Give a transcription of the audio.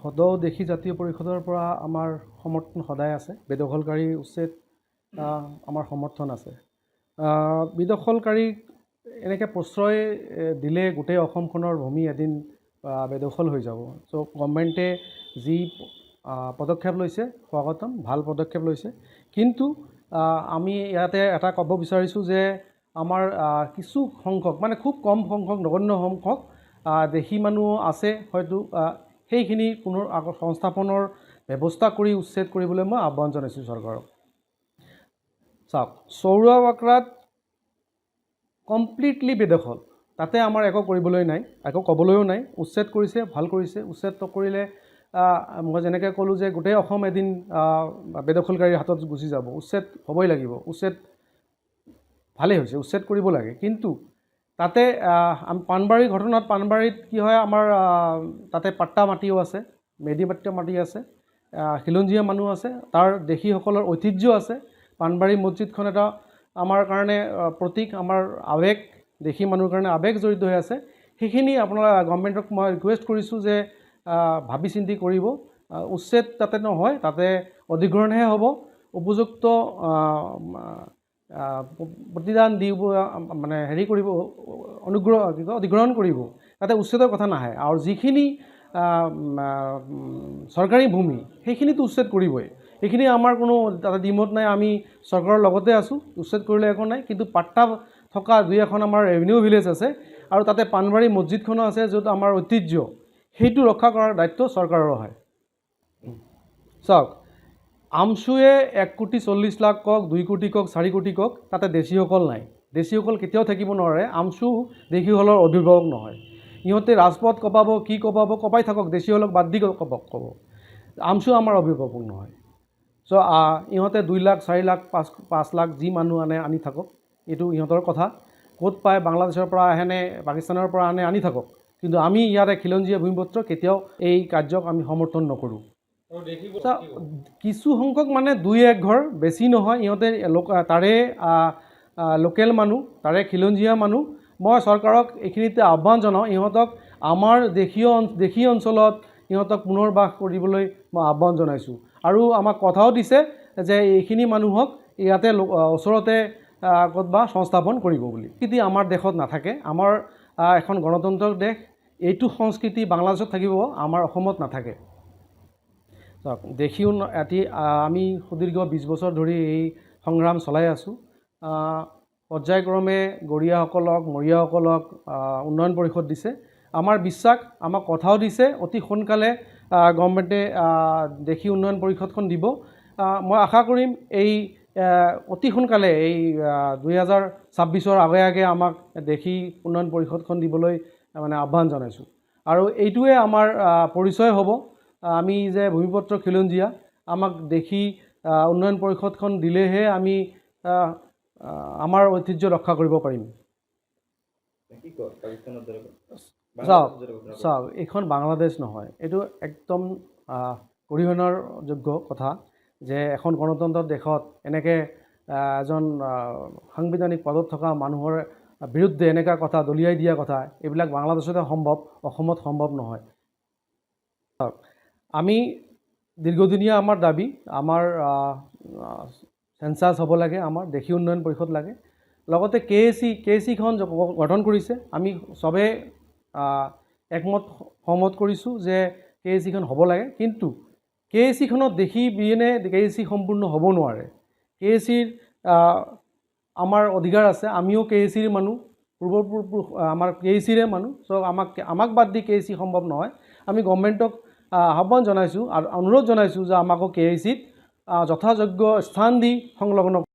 সদৌ দেশী জাতীয় পৰিষদৰ পৰা আমাৰ সমৰ্থন সদায় আছে। বেদখলকাৰী উচ্ছেদ আমাৰ সমৰ্থন আছে। বেদখলকাৰীক এনেকৈ প্ৰশ্ৰয় দিলে গোটেই অসমখনৰ ভূমি এদিন বেদখল হৈ যাব। চ' গভৰ্ণমেণ্টে যি পদক্ষেপ লৈছে স্বাগতম, ভাল পদক্ষেপ লৈছে। কিন্তু আমি ইয়াতে এটা ক'ব বিচাৰিছোঁ যে আমাৰ কিছু সংখ্যক, মানে খুব কম সংখ্যক, নগণ্য সংখ্যক দেশী মানুহ আছে, হয়তো সেইখিনি পুনৰ সংস্থাপনৰ ব্যৱস্থা কৰি উচ্ছেদ কৰিবলৈ মই আহ্বান জনাইছোঁ চৰকাৰক। চাওক, চৌৰা বাকৰাত কমপ্লিটলি বেদখল, তাতে আমাৰ একো কৰিবলৈ নাই, একো ক'বলৈও নাই। উচ্ছেদ কৰিছে, ভাল কৰিছে। উচ্ছেদ নকৰিলে মই যেনেকৈ ক'লোঁ যে গোটেই অসম এদিন বেদখলকাৰীৰ হাতত গুচি যাব। উচ্ছেদ হ'বই লাগিব। উচ্ছেদ ভালেই হৈছে, উচ্ছেদ কৰিব লাগে। কিন্তু তাতে পাণবাৰীৰ ঘটনাত, পাণবাৰীত কি হয়, আমাৰ তাতে পাট্টা মাটিও আছে, মেডিপাট্টা মাটি আছে, খিলঞ্জীয়া মানুহ আছে, তাৰ দেশীসকলৰ ঐতিহ্য আছে। পাণবাৰী মছজিদখন এটা আমাৰ কাৰণে প্ৰতীক, আমাৰ আৱেগ, দেশী মানুহৰ কাৰণে আৱেগ জড়িত হৈ আছে। সেইখিনি আপোনাৰ গভৰ্ণমেণ্টক মই ৰিকুৱেষ্ট কৰিছোঁ যে ভাবি চিন্তি কৰিব। উচ্ছেদ তাতে নহয়, তাতে অধিগ্ৰহণহে হ'ব। উপযুক্ত প্ৰতিদান দিব, মানে হেৰি কৰিব, অধিগ্ৰহণ কৰিব। তাতে উচ্ছেদৰ কথা নাহে। আৰু যিখিনি চৰকাৰী ভূমি সেইখিনিতো উচ্ছেদ কৰিবই। সেইখিনি আমাৰ কোনো তাতে দ্বিমত নাই, আমি চৰকাৰৰ লগতে আছোঁ। উচ্ছেদ কৰিলে একো নাই। কিন্তু পাট্টা থকা দুই এখন আমাৰ ৰেভিনিউ ভিলেজ আছে, আৰু তাতে পাণবাৰী মছজিদখনো আছে, য'ত আমাৰ ঐতিহ্য, সেইটো ৰক্ষা কৰাৰ দায়িত্ব চৰকাৰৰ হয়। চাওক, আমছুৱে 1,40,00,000 কওক, 2 কোটি কওক, 4 কোটি কওক, তাতে দেশীসকল নাই। দেশীসকল কেতিয়াও থাকিব নোৱাৰে। আমছু দেশীসকলৰ অভিভাৱক নহয়। ইহঁতে ৰাজপথ কঁপাব, কি কঁপাব, কঁপাই থাকক, দেশীসকলক বাদ দি ক'ব। আমছু আমাৰ অভিভাৱক নহয়। চ' ইহঁতে 2 লাখ, 4 লাখ, 5 লাখ যি মানুহ আনি থাকক, এইটো ইহঁতৰ কথা। ক'ত পায়, বাংলাদেশৰ পৰা আহেনে পাকিস্তানৰ পৰা আনি থাকক। কিন্তু আমি ইয়াতে খিলঞ্জীয়া ভূমিপুত্ৰ কেতিয়াও এই কাৰ্যক আমি সমৰ্থন নকৰোঁ। কিছু সংখ্যক মানে 2-1 ঘৰ, বেছি নহয়। ইহঁতে তাৰে লোকেল মানুহ, তাৰে খিলঞ্জীয়া মানুহ। মই চৰকাৰক এইখিনিতে আহ্বান জনাওঁ, ইহঁতক আমাৰ দেশী অঞ্চলত ইহঁতক পুনৰবাস কৰিবলৈ মই আহ্বান জনাইছোঁ। আৰু আমাক কথাও দিছে যে এইখিনি মানুহক ইয়াতে ওচৰতে ক'তবা সংস্থাপন কৰিব বুলি। কিন্তু আমাৰ দেশত নাথাকে। আমাৰ এখন গণতন্ত্ৰৰ দেশ, এইটো সংস্কৃতি বাংলাদেশত থাকিব, আমাৰ অসমত নাথাকে। চাওক, আমি সুদীৰ্ঘ 20 বছৰ ধৰি এই সংগ্ৰাম চলাই আছোঁ। পৰ্যায়ক্ৰমে গৰীয়াসকলক, মৰীয়াসকলক উন্নয়ন পৰিষদ দিছে। আমাৰ বিশ্বাস, আমাক কথাও দিছে, অতি সোনকালে গভৰ্ণমেণ্টে দেশী উন্নয়ন পৰিষদখন দিব। মই আশা কৰিম এই অতি সোনকালে, এই 2026ৰ আগে আমাক দেশী উন্নয়ন পৰিষদখন দিবলৈ মানে আহ্বান জনাইছোঁ। আৰু এইটোৱে আমাৰ পৰিচয় হ'ব, আমি যে ভূমিপুত্ৰ খিলঞ্জীয়া। আমাক দেশী উন্নয়ন পৰিষদখন দিলেহে আমি আমাৰ ঐতিহ্য ৰক্ষা কৰিব পাৰিম। চাওক, এইখন বাংলাদেশ নহয়, এইটো একদম গৰিহণাৰ যোগ্য কথা যে এখন গণতন্ত্ৰৰ দেশত এনেকৈ এজন সাংবিধানিক পদত থকা মানুহৰ বিৰুদ্ধে এনেকুৱা কথা, দলিয়াই দিয়া কথা, এইবিলাক বাংলাদেশতে সম্ভৱ, অসমত সম্ভৱ নহয়। আমি দীৰ্ঘদিনীয়া আমাৰ দাবী, আমাৰ চেঞ্চাছ হ'ব লাগে, আমাৰ দেশী উন্নয়ন পৰিষদ লাগে। লগতে KAC খন গঠন কৰিছে। আমি চবেই সহমত কৰিছোঁ যে KAC খন হ'ব লাগে। কিন্তু KAC খনত দেশী বিহীনে KAC সম্পূৰ্ণ হ'ব নোৱাৰে। KACৰ আমাৰ অধিকাৰ আছে। আমিও KACৰ মানুহ, পূৰ্বপুৰুষ আমাৰ KACৰে মানুহ। চ' আমাক বাদ দি KAC সম্ভৱ নহয়। আমি গভৰ্ণমেণ্টক আহ্বান জনাইছোঁ আৰু অনুৰোধ জনাইছোঁ যে আমাকো KACত যথাযোগ্য স্থান দি সংলগ্ন